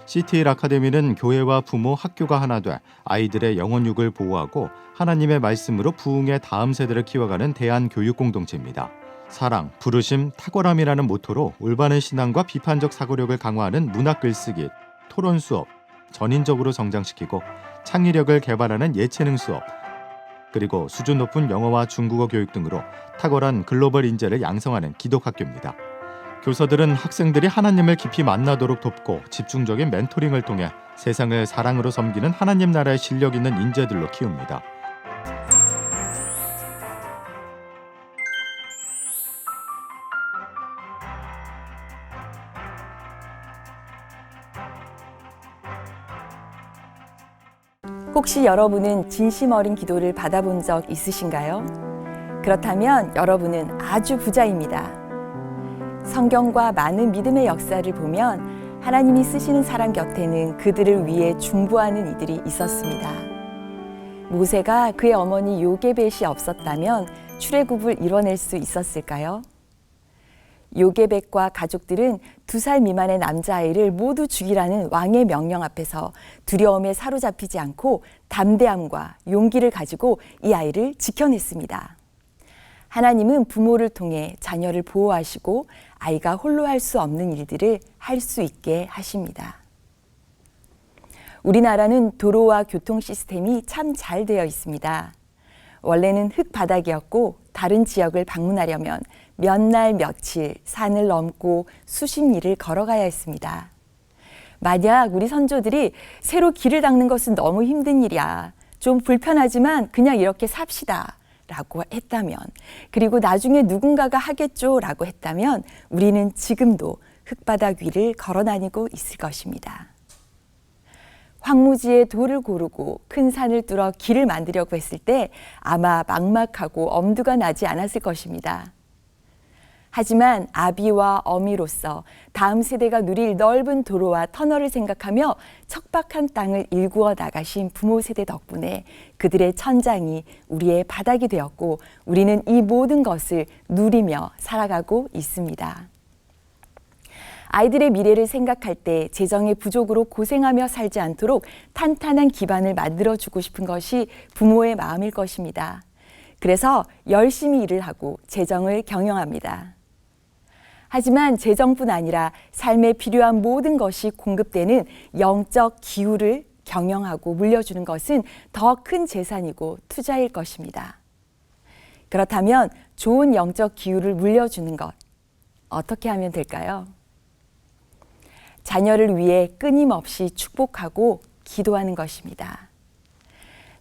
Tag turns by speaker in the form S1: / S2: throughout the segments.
S1: CT힐 아카데미는 교회와 부모, 학교가 하나 돼 아이들의 영혼육을 보호하고 하나님의 말씀으로 부흥의 다음 세대를 키워가는 대한교육 공동체입니다. 사랑, 부르심, 탁월함이라는 모토로 올바른 신앙과 비판적 사고력을 강화하는 문학 글쓰기, 토론 수업, 전인적으로 성장시키고 창의력을 개발하는 예체능 수업, 그리고 수준 높은 영어와 중국어 교육 등으로 탁월한 글로벌 인재를 양성하는 기독학교입니다. 교사들은 학생들이 하나님을 깊이 만나도록 돕고 집중적인 멘토링을 통해 세상을 사랑으로 섬기는 하나님 나라의 실력 있는 인재들로 키웁니다.
S2: 혹시 여러분은 진심 어린 기도를 받아본 적 있으신가요? 그렇다면 여러분은 아주 부자입니다. 성경과 많은 믿음의 역사를 보면 하나님이 쓰시는 사람 곁에는 그들을 위해 중보하는 이들이 있었습니다. 모세가 그의 어머니 요게벳이 없었다면 출애굽을 이뤄낼 수 있었을까요? 요게벳과 가족들은 2살 미만의 남자아이를 모두 죽이라는 왕의 명령 앞에서 두려움에 사로잡히지 않고 담대함과 용기를 가지고 이 아이를 지켜냈습니다. 하나님은 부모를 통해 자녀를 보호하시고 아이가 홀로 할 수 없는 일들을 할 수 있게 하십니다. 우리나라는 도로와 교통 시스템이 참 잘 되어 있습니다. 원래는 흙바닥이었고 다른 지역을 방문하려면 몇 날 며칠 산을 넘고 수십 리를 걸어가야 했습니다. 만약 우리 선조들이 새로 길을 닦는 것은 너무 힘든 일이야. 좀 불편하지만 그냥 이렇게 삽시다. 라고 했다면, 그리고 나중에 누군가가 하겠죠. 라고 했다면 우리는 지금도 흙바닥 위를 걸어 다니고 있을 것입니다. 황무지에 돌을 고르고 큰 산을 뚫어 길을 만들려고 했을 때 아마 막막하고 엄두가 나지 않았을 것입니다. 하지만 아비와 어미로서 다음 세대가 누릴 넓은 도로와 터널을 생각하며 척박한 땅을 일구어 나가신 부모 세대 덕분에 그들의 천장이 우리의 바닥이 되었고 우리는 이 모든 것을 누리며 살아가고 있습니다. 아이들의 미래를 생각할 때 재정의 부족으로 고생하며 살지 않도록 탄탄한 기반을 만들어주고 싶은 것이 부모의 마음일 것입니다. 그래서 열심히 일을 하고 재정을 경영합니다. 하지만 재정뿐 아니라 삶에 필요한 모든 것이 공급되는 영적 기후를 경영하고 물려주는 것은 더 큰 재산이고 투자일 것입니다. 그렇다면 좋은 영적 기후를 물려주는 것, 어떻게 하면 될까요? 자녀를 위해 끊임없이 축복하고 기도하는 것입니다.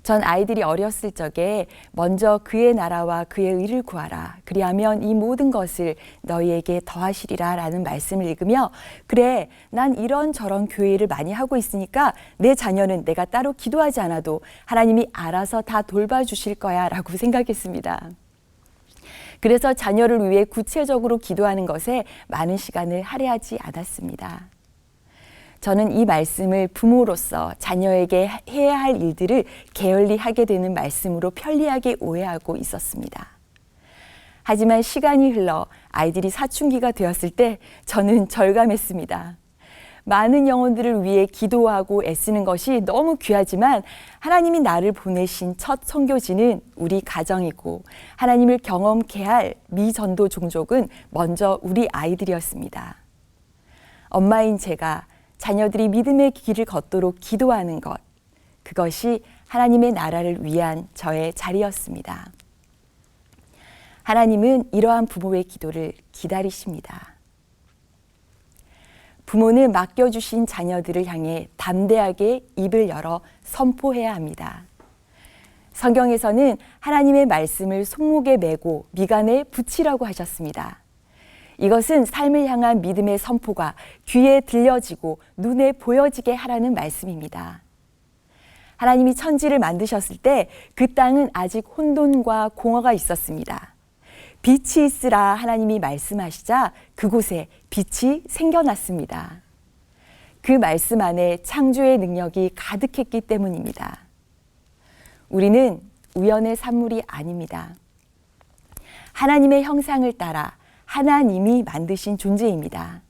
S2: 전 아이들이 어렸을 적에 먼저 그의 나라와 그의 의를 구하라. 그리하면 이 모든 것을 너희에게 더하시리라 라는 말씀을 읽으며 그래, 난 이런저런 교회를 많이 하고 있으니까 내 자녀는 내가 따로 기도하지 않아도 하나님이 알아서 다 돌봐주실 거야 라고 생각했습니다. 그래서 자녀를 위해 구체적으로 기도하는 것에 많은 시간을 할애하지 않았습니다. 저는 이 말씀을 부모로서 자녀에게 해야 할 일들을 게을리 하게 되는 말씀으로 편리하게 오해하고 있었습니다. 하지만 시간이 흘러 아이들이 사춘기가 되었을 때 저는 절감했습니다. 많은 영혼들을 위해 기도하고 애쓰는 것이 너무 귀하지만 하나님이 나를 보내신 첫 선교지는 우리 가정이고 하나님을 경험케 할 미전도 종족은 먼저 우리 아이들이었습니다. 엄마인 제가 자녀들이 믿음의 길을 걷도록 기도하는 것, 그것이 하나님의 나라를 위한 저의 자리였습니다. 하나님은 이러한 부모의 기도를 기다리십니다. 부모는 맡겨주신 자녀들을 향해 담대하게 입을 열어 선포해야 합니다. 성경에서는 하나님의 말씀을 손목에 메고 미간에 붙이라고 하셨습니다. 이것은 삶을 향한 믿음의 선포가 귀에 들려지고 눈에 보여지게 하라는 말씀입니다. 하나님이 천지를 만드셨을 때 그 땅은 아직 혼돈과 공허가 있었습니다. 빛이 있으라 하나님이 말씀하시자 그곳에 빛이 생겨났습니다. 그 말씀 안에 창조의 능력이 가득했기 때문입니다. 우리는 우연의 산물이 아닙니다. 하나님의 형상을 따라 하나님이 만드신 존재입니다.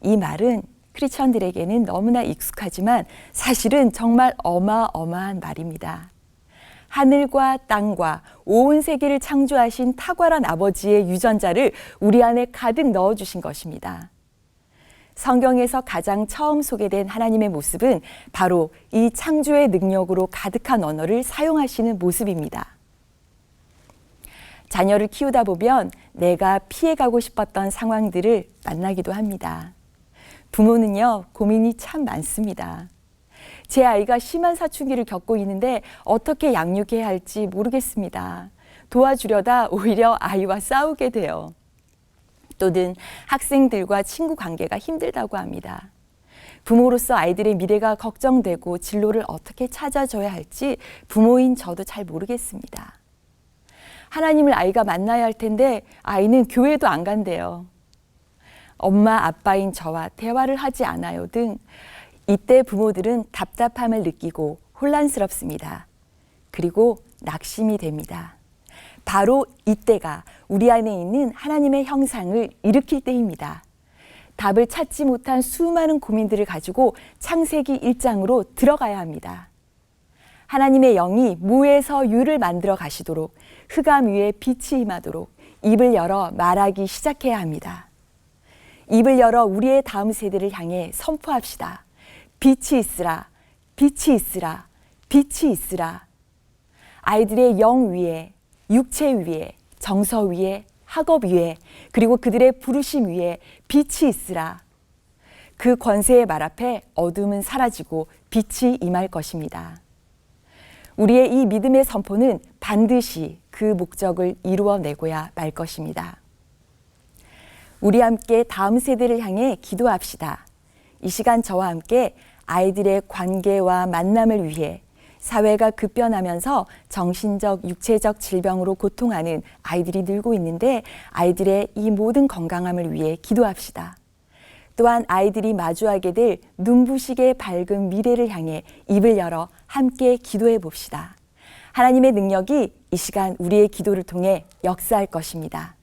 S2: 이 말은 크리스천들에게는 너무나 익숙하지만 사실은 정말 어마어마한 말입니다. 하늘과 땅과 온 세계를 창조하신 탁월한 아버지의 유전자를 우리 안에 가득 넣어주신 것입니다. 성경에서 가장 처음 소개된 하나님의 모습은 바로 이 창조의 능력으로 가득한 언어를 사용하시는 모습입니다. 자녀를 키우다 보면 내가 피해가고 싶었던 상황들을 만나기도 합니다. 부모는요, 고민이 참 많습니다. 제 아이가 심한 사춘기를 겪고 있는데 어떻게 양육해야 할지 모르겠습니다. 도와주려다 오히려 아이와 싸우게 돼요. 또는 학생들과 친구 관계가 힘들다고 합니다. 부모로서 아이들의 미래가 걱정되고 진로를 어떻게 찾아줘야 할지 부모인 저도 잘 모르겠습니다. 하나님을 아이가 만나야 할 텐데 아이는 교회도 안 간대요. 엄마, 아빠인 저와 대화를 하지 않아요 등 이때 부모들은 답답함을 느끼고 혼란스럽습니다. 그리고 낙심이 됩니다. 바로 이때가 우리 안에 있는 하나님의 형상을 일으킬 때입니다. 답을 찾지 못한 수많은 고민들을 가지고 창세기 1장으로 들어가야 합니다. 하나님의 영이 무에서 유를 만들어 가시도록 흑암 위에 빛이 임하도록 입을 열어 말하기 시작해야 합니다. 입을 열어 우리의 다음 세대를 향해 선포합시다. 빛이 있으라, 빛이 있으라, 빛이 있으라. 아이들의 영 위에, 육체 위에, 정서 위에, 학업 위에, 그리고 그들의 부르심 위에 빛이 있으라. 그 권세의 말 앞에 어둠은 사라지고 빛이 임할 것입니다. 우리의 이 믿음의 선포는 반드시 그 목적을 이루어내고야 말 것입니다. 우리 함께 다음 세대를 향해 기도합시다. 이 시간 저와 함께 아이들의 관계와 만남을 위해 사회가 급변하면서 정신적, 육체적 질병으로 고통하는 아이들이 늘고 있는데 아이들의 이 모든 건강함을 위해 기도합시다. 또한 아이들이 마주하게 될 눈부시게 밝은 미래를 향해 입을 열어 함께 기도해 봅시다. 하나님의 능력이 이 시간 우리의 기도를 통해 역사할 것입니다.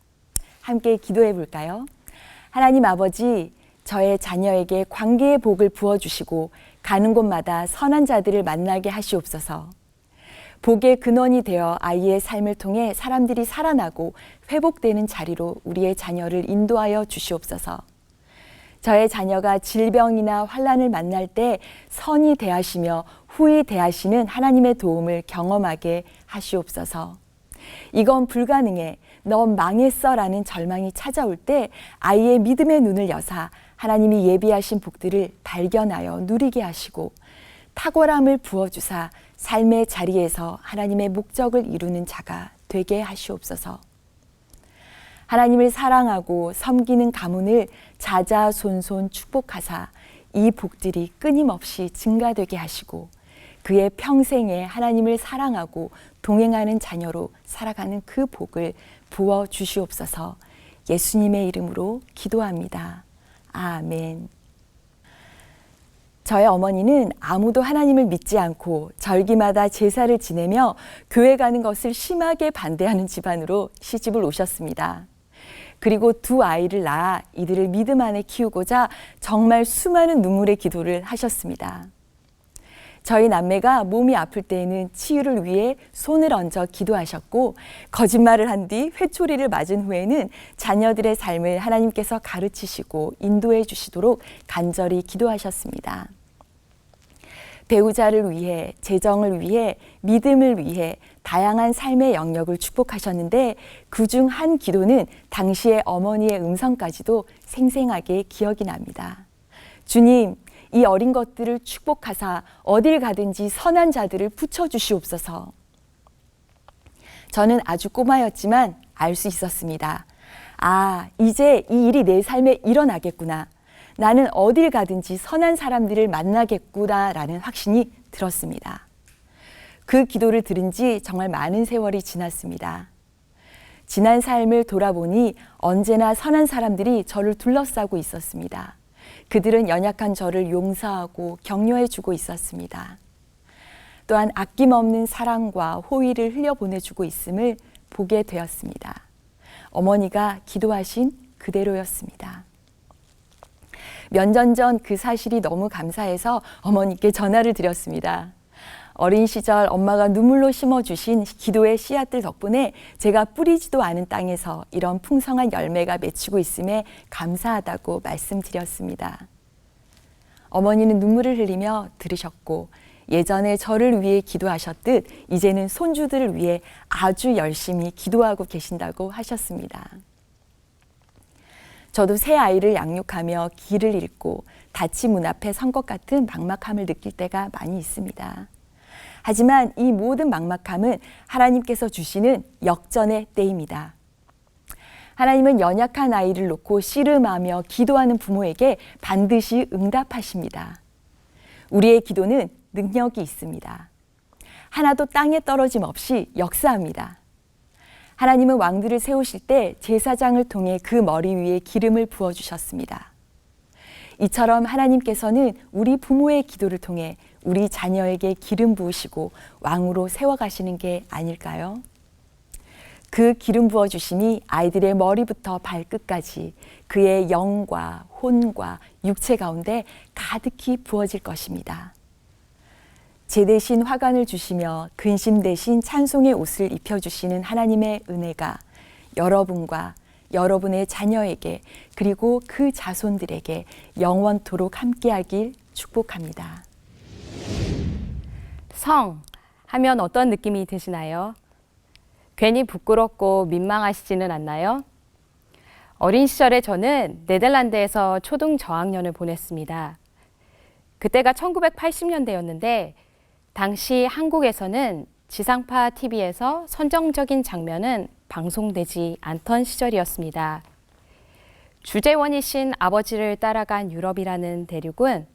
S2: 함께 기도해 볼까요? 하나님 아버지, 저의 자녀에게 관계의 복을 부어주시고 가는 곳마다 선한 자들을 만나게 하시옵소서. 복의 근원이 되어 아이의 삶을 통해 사람들이 살아나고 회복되는 자리로 우리의 자녀를 인도하여 주시옵소서. 저의 자녀가 질병이나 환난을 만날 때 선히 대하시며 후히 대하시는 하나님의 도움을 경험하게 하시옵소서. 이건 불가능해, 넌 망했어라는 절망이 찾아올 때 아이의 믿음의 눈을 여사 하나님이 예비하신 복들을 발견하여 누리게 하시고 탁월함을 부어주사 삶의 자리에서 하나님의 목적을 이루는 자가 되게 하시옵소서. 하나님을 사랑하고 섬기는 가문을 자자손손 축복하사 이 복들이 끊임없이 증가되게 하시고 그의 평생에 하나님을 사랑하고 동행하는 자녀로 살아가는 그 복을 부어 주시옵소서. 예수님의 이름으로 기도합니다. 아멘. 저의 어머니는 아무도 하나님을 믿지 않고 절기마다 제사를 지내며 교회 가는 것을 심하게 반대하는 집안으로 시집을 오셨습니다. 그리고 두 아이를 낳아 이들을 믿음 안에 키우고자 정말 수많은 눈물의 기도를 하셨습니다. 저희 남매가 몸이 아플 때에는 치유를 위해 손을 얹어 기도하셨고 거짓말을 한 뒤 회초리를 맞은 후에는 자녀들의 삶을 하나님께서 가르치시고 인도해 주시도록 간절히 기도하셨습니다. 배우자를 위해, 재정을 위해, 믿음을 위해 다양한 삶의 영역을 축복하셨는데 그중 한 기도는 당시의 어머니의 음성까지도 생생하게 기억이 납니다. 주님, 이 어린 것들을 축복하사 어딜 가든지 선한 자들을 붙여주시옵소서. 저는 아주 꼬마였지만 알 수 있었습니다. 아, 이제 이 일이 내 삶에 일어나겠구나. 나는 어딜 가든지 선한 사람들을 만나겠구나라는 확신이 들었습니다. 그 기도를 들은 지 정말 많은 세월이 지났습니다. 지난 삶을 돌아보니 언제나 선한 사람들이 저를 둘러싸고 있었습니다. 그들은 연약한 저를 용서하고 격려해주고 있었습니다. 또한 아낌없는 사랑과 호의를 흘려보내주고 있음을 보게 되었습니다. 어머니가 기도하신 그대로였습니다. 몇 년 전 그 사실이 너무 감사해서 어머니께 전화를 드렸습니다. 어린 시절 엄마가 눈물로 심어주신 기도의 씨앗들 덕분에 제가 뿌리지도 않은 땅에서 이런 풍성한 열매가 맺히고 있음에 감사하다고 말씀드렸습니다. 어머니는 눈물을 흘리며 들으셨고 예전에 저를 위해 기도하셨듯 이제는 손주들을 위해 아주 열심히 기도하고 계신다고 하셨습니다. 저도 새 아이를 양육하며 길을 잃고 닻이 문 앞에 선 것 같은 막막함을 느낄 때가 많이 있습니다. 하지만 이 모든 막막함은 하나님께서 주시는 역전의 때입니다. 하나님은 연약한 아이를 놓고 씨름하며 기도하는 부모에게 반드시 응답하십니다. 우리의 기도는 능력이 있습니다. 하나도 땅에 떨어짐 없이 역사합니다. 하나님은 왕들을 세우실 때 제사장을 통해 그 머리 위에 기름을 부어주셨습니다. 이처럼 하나님께서는 우리 부모의 기도를 통해 우리 자녀에게 기름 부으시고 왕으로 세워가시는 게 아닐까요? 그 기름 부어주심이 아이들의 머리부터 발끝까지 그의 영과 혼과 육체 가운데 가득히 부어질 것입니다. 제 대신 화관을 주시며 근심 대신 찬송의 옷을 입혀주시는 하나님의 은혜가 여러분과 여러분의 자녀에게 그리고 그 자손들에게 영원토록 함께하길 축복합니다.
S3: 성 하면 어떤 느낌이 드시나요? 괜히 부끄럽고 민망하시지는 않나요? 어린 시절에 저는 네덜란드에서 초등 저학년을 보냈습니다. 그때가 1980년대였는데 당시 한국에서는 지상파 TV에서 선정적인 장면은 방송되지 않던 시절이었습니다. 주재원이신 아버지를 따라간 유럽이라는 대륙은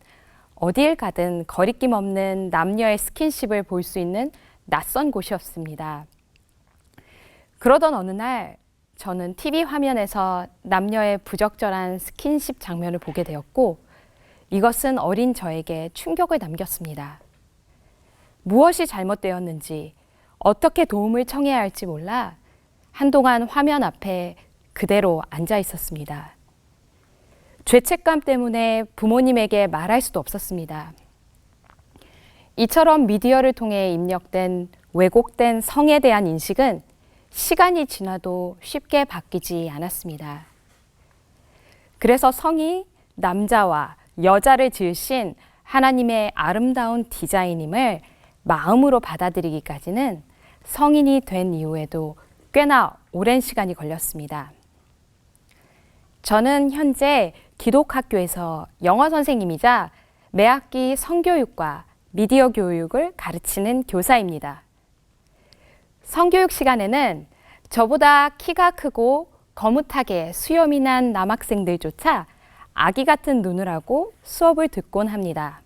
S3: 어딜 가든 거리낌 없는 남녀의 스킨십을 볼 수 있는 낯선 곳이었습니다. 그러던 어느 날 저는 TV 화면에서 남녀의 부적절한 스킨십 장면을 보게 되었고 이것은 어린 저에게 충격을 남겼습니다. 무엇이 잘못되었는지 어떻게 도움을 청해야 할지 몰라 한동안 화면 앞에 그대로 앉아 있었습니다. 죄책감 때문에 부모님에게 말할 수도 없었습니다. 이처럼 미디어를 통해 입력된 왜곡된 성에 대한 인식은 시간이 지나도 쉽게 바뀌지 않았습니다. 그래서 성이 남자와 여자를 지으신 하나님의 아름다운 디자인임을 마음으로 받아들이기까지는 성인이 된 이후에도 꽤나 오랜 시간이 걸렸습니다. 저는 현재 기독학교에서 영어 선생님이자 매학기 성교육과 미디어 교육을 가르치는 교사입니다. 성교육 시간에는 저보다 키가 크고 거뭇하게 수염이 난 남학생들조차 아기 같은 눈을 하고 수업을 듣곤 합니다.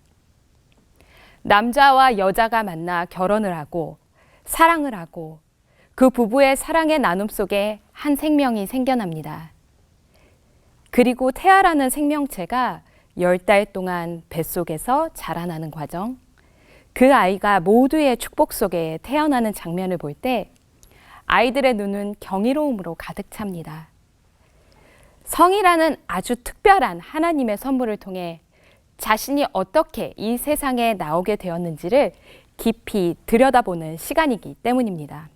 S3: 남자와 여자가 만나 결혼을 하고 사랑을 하고 그 부부의 사랑의 나눔 속에 한 생명이 생겨납니다. 그리고 태아라는 생명체가 10달 동안 뱃속에서 자라나는 과정, 그 아이가 모두의 축복 속에 태어나는 장면을 볼 때 아이들의 눈은 경이로움으로 가득 찹니다. 성이라는 아주 특별한 하나님의 선물을 통해 자신이 어떻게 이 세상에 나오게 되었는지를 깊이 들여다보는 시간이기 때문입니다.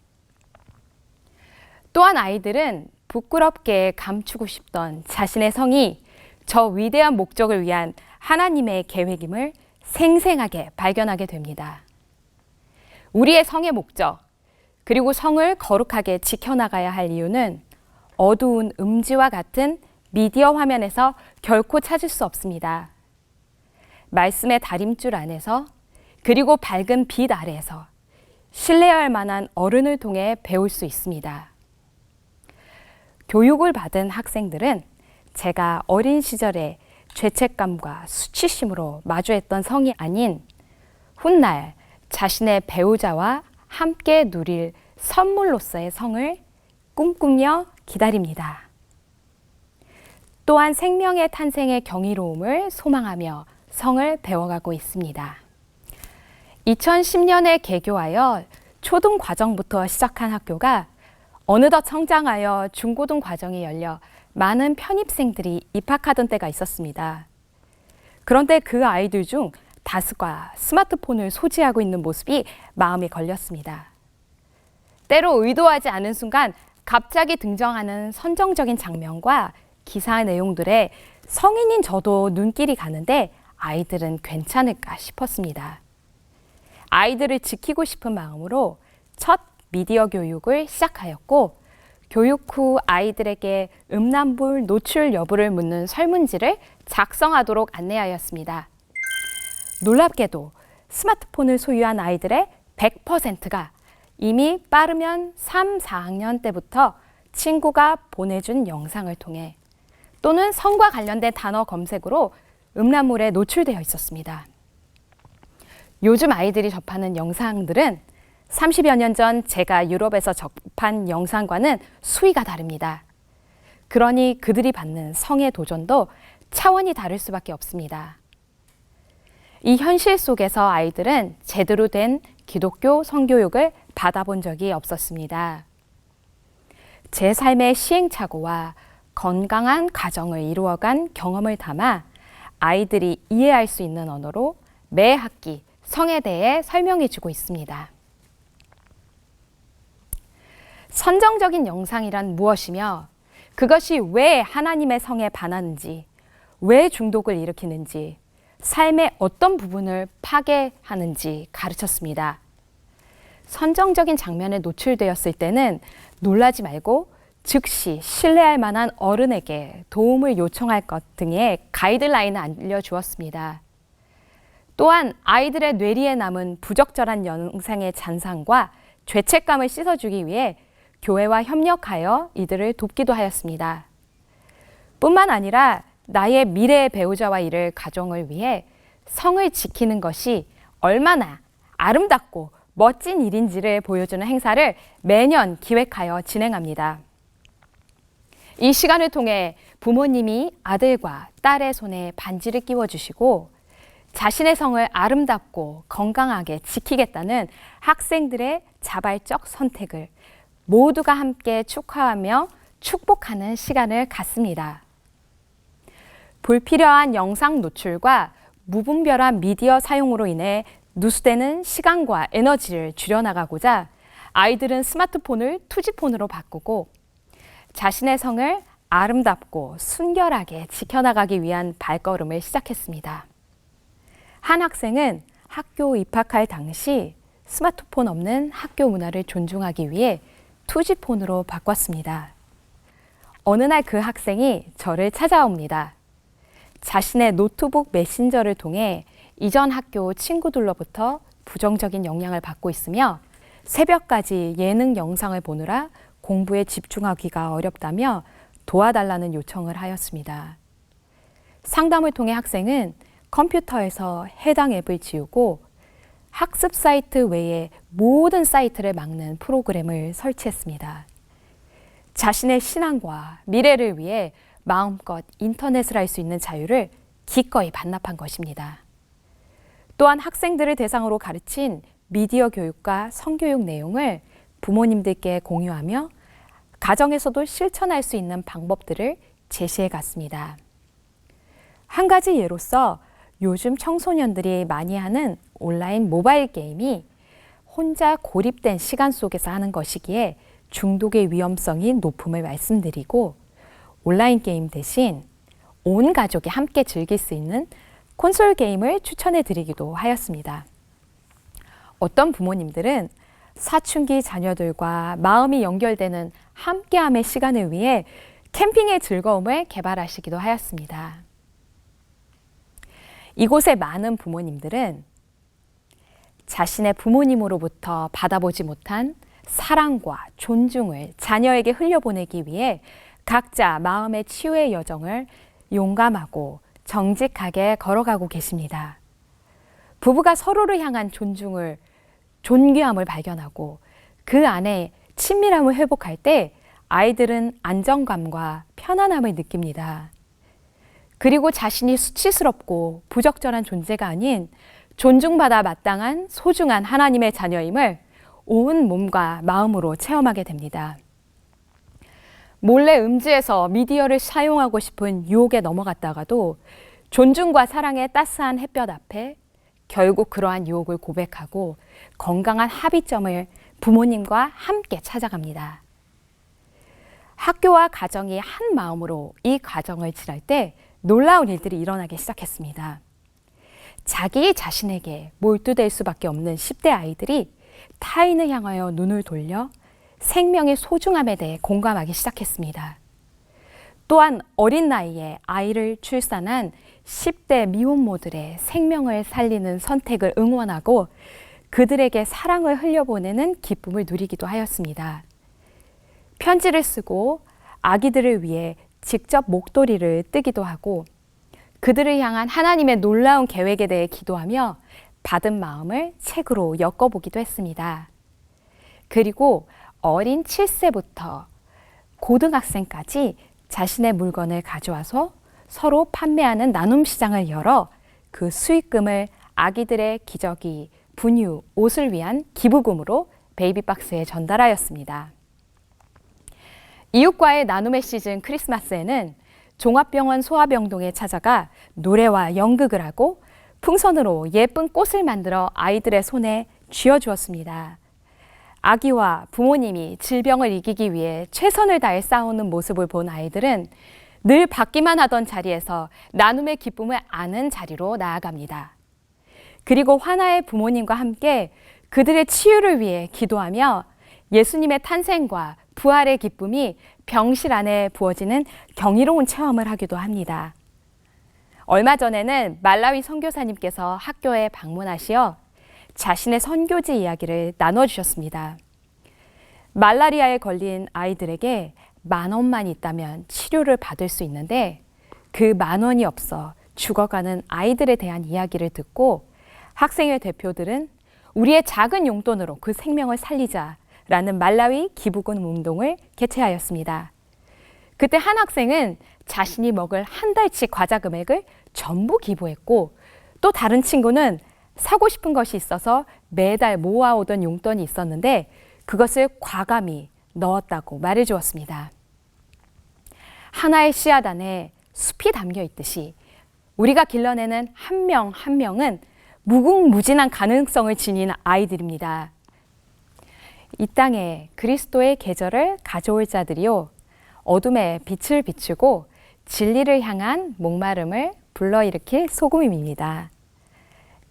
S3: 또한 아이들은 부끄럽게 감추고 싶던 자신의 성이 저 위대한 목적을 위한 하나님의 계획임을 생생하게 발견하게 됩니다. 우리의 성의 목적, 그리고 성을 거룩하게 지켜나가야 할 이유는 어두운 음지와 같은 미디어 화면에서 결코 찾을 수 없습니다. 말씀의 다림줄 안에서 그리고 밝은 빛 아래에서 신뢰할 만한 어른을 통해 배울 수 있습니다. 교육을 받은 학생들은 제가 어린 시절에 죄책감과 수치심으로 마주했던 성이 아닌 훗날 자신의 배우자와 함께 누릴 선물로서의 성을 꿈꾸며 기다립니다. 또한 생명의 탄생의 경이로움을 소망하며 성을 배워가고 있습니다. 2010년에 개교하여 초등 과정부터 시작한 학교가 어느덧 성장하여 중고등 과정이 열려 많은 편입생들이 입학하던 때가 있었습니다. 그런데 그 아이들 중 다수가 스마트폰을 소지하고 있는 모습이 마음에 걸렸습니다. 때로 의도하지 않은 순간 갑자기 등장하는 선정적인 장면과 기사 내용들에 성인인 저도 눈길이 가는데 아이들은 괜찮을까 싶었습니다. 아이들을 지키고 싶은 마음으로 첫 미디어 교육을 시작하였고, 교육 후 아이들에게 음란물 노출 여부를 묻는 설문지를 작성하도록 안내하였습니다. 놀랍게도 스마트폰을 소유한 아이들의 100%가 이미 빠르면 3, 4학년 때부터 친구가 보내준 영상을 통해 또는 성과 관련된 단어 검색으로 음란물에 노출되어 있었습니다. 요즘 아이들이 접하는 영상들은 30여 년 전 제가 유럽에서 접한 영상과는 수위가 다릅니다. 그러니 그들이 받는 성의 도전도 차원이 다를 수밖에 없습니다. 이 현실 속에서 아이들은 제대로 된 기독교 성교육을 받아본 적이 없었습니다. 제 삶의 시행착오와 건강한 가정을 이루어간 경험을 담아 아이들이 이해할 수 있는 언어로 매 학기 성에 대해 설명해주고 있습니다. 선정적인 영상이란 무엇이며 그것이 왜 하나님의 성에 반하는지, 왜 중독을 일으키는지, 삶의 어떤 부분을 파괴하는지 가르쳤습니다. 선정적인 장면에 노출되었을 때는 놀라지 말고 즉시 신뢰할 만한 어른에게 도움을 요청할 것 등의 가이드라인을 알려주었습니다. 또한 아이들의 뇌리에 남은 부적절한 영상의 잔상과 죄책감을 씻어주기 위해 교회와 협력하여 이들을 돕기도 하였습니다. 뿐만 아니라 나의 미래의 배우자와 이를 가정을 위해 성을 지키는 것이 얼마나 아름답고 멋진 일인지를 보여주는 행사를 매년 기획하여 진행합니다. 이 시간을 통해 부모님이 아들과 딸의 손에 반지를 끼워주시고 자신의 성을 아름답고 건강하게 지키겠다는 학생들의 자발적 선택을 모두가 함께 축하하며 축복하는 시간을 갖습니다. 불필요한 영상 노출과 무분별한 미디어 사용으로 인해 누수되는 시간과 에너지를 줄여나가고자 아이들은 스마트폰을 투지폰으로 바꾸고 자신의 성을 아름답고 순결하게 지켜나가기 위한 발걸음을 시작했습니다. 한 학생은 학교 입학할 당시 스마트폰 없는 학교 문화를 존중하기 위해 투지폰으로 바꿨습니다. 어느 날 그 학생이 저를 찾아옵니다. 자신의 노트북 메신저를 통해 이전 학교 친구들로부터 부정적인 영향을 받고 있으며 새벽까지 예능 영상을 보느라 공부에 집중하기가 어렵다며 도와달라는 요청을 하였습니다. 상담을 통해 학생은 컴퓨터에서 해당 앱을 지우고 학습 사이트 외에 모든 사이트를 막는 프로그램을 설치했습니다. 자신의 신앙과 미래를 위해 마음껏 인터넷을 할 수 있는 자유를 기꺼이 반납한 것입니다. 또한 학생들을 대상으로 가르친 미디어 교육과 성교육 내용을 부모님들께 공유하며 가정에서도 실천할 수 있는 방법들을 제시해 갔습니다. 한 가지 예로서 요즘 청소년들이 많이 하는 온라인 모바일 게임이 혼자 고립된 시간 속에서 하는 것이기에 중독의 위험성이 높음을 말씀드리고 온라인 게임 대신 온 가족이 함께 즐길 수 있는 콘솔 게임을 추천해 드리기도 하였습니다. 어떤 부모님들은 사춘기 자녀들과 마음이 연결되는 함께함의 시간을 위해 캠핑의 즐거움을 개발하시기도 하였습니다. 이곳의 많은 부모님들은 자신의 부모님으로부터 받아보지 못한 사랑과 존중을 자녀에게 흘려보내기 위해 각자 마음의 치유의 여정을 용감하고 정직하게 걸어가고 계십니다. 부부가 서로를 향한 존귀함을 발견하고 그 안에 친밀함을 회복할 때 아이들은 안정감과 편안함을 느낍니다. 그리고 자신이 수치스럽고 부적절한 존재가 아닌 존중받아 마땅한 소중한 하나님의 자녀임을 온 몸과 마음으로 체험하게 됩니다. 몰래 음지에서 미디어를 사용하고 싶은 유혹에 넘어갔다가도 존중과 사랑의 따스한 햇볕 앞에 결국 그러한 유혹을 고백하고 건강한 합의점을 부모님과 함께 찾아갑니다. 학교와 가정이 한 마음으로 이 과정을 지날 때 놀라운 일들이 일어나기 시작했습니다. 자기 자신에게 몰두될 수밖에 없는 10대 아이들이 타인을 향하여 눈을 돌려 생명의 소중함에 대해 공감하기 시작했습니다. 또한 어린 나이에 아이를 출산한 10대 미혼모들의 생명을 살리는 선택을 응원하고 그들에게 사랑을 흘려보내는 기쁨을 누리기도 하였습니다. 편지를 쓰고 아기들을 위해 직접 목도리를 뜨기도 하고 그들을 향한 하나님의 놀라운 계획에 대해 기도하며 받은 마음을 책으로 엮어보기도 했습니다. 그리고 어린 7세부터 고등학생까지 자신의 물건을 가져와서 서로 판매하는 나눔 시장을 열어 그 수익금을 아기들의 기저귀, 분유, 옷을 위한 기부금으로 베이비박스에 전달하였습니다. 이웃과의 나눔의 시즌 크리스마스에는 종합병원 소아병동에 찾아가 노래와 연극을 하고 풍선으로 예쁜 꽃을 만들어 아이들의 손에 쥐어주었습니다. 아기와 부모님이 질병을 이기기 위해 최선을 다해 싸우는 모습을 본 아이들은 늘 받기만 하던 자리에서 나눔의 기쁨을 아는 자리로 나아갑니다. 그리고 하나의 부모님과 함께 그들의 치유를 위해 기도하며 예수님의 탄생과 부활의 기쁨이 병실 안에 부어지는 경이로운 체험을 하기도 합니다. 얼마 전에는 말라위 선교사님께서 학교에 방문하시어 자신의 선교지 이야기를 나눠주셨습니다. 말라리아에 걸린 아이들에게 10,000원만 있다면 치료를 받을 수 있는데 그 10,000원이 없어 죽어가는 아이들에 대한 이야기를 듣고 학생회 대표들은 우리의 작은 용돈으로 그 생명을 살리자라는 말라위 기부금 운동을 개최하였습니다. 그때 한 학생은 자신이 먹을 한 달치 과자 금액을 전부 기부했고 또 다른 친구는 사고 싶은 것이 있어서 매달 모아오던 용돈이 있었는데 그것을 과감히 넣었다고 말해주었습니다. 하나의 씨앗 안에 숲이 담겨 있듯이 우리가 길러내는 한 명 한 명은 무궁무진한 가능성을 지닌 아이들입니다. 이 땅에 그리스도의 계절을 가져올 자들이요 어둠에 빛을 비추고 진리를 향한 목마름을 불러일으킬 소금입니다.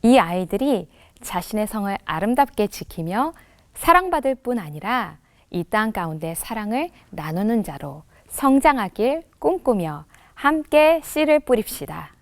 S3: 이 아이들이 자신의 성을 아름답게 지키며 사랑받을 뿐 아니라 이 땅 가운데 사랑을 나누는 자로 성장하길 꿈꾸며 함께 씨를 뿌립시다.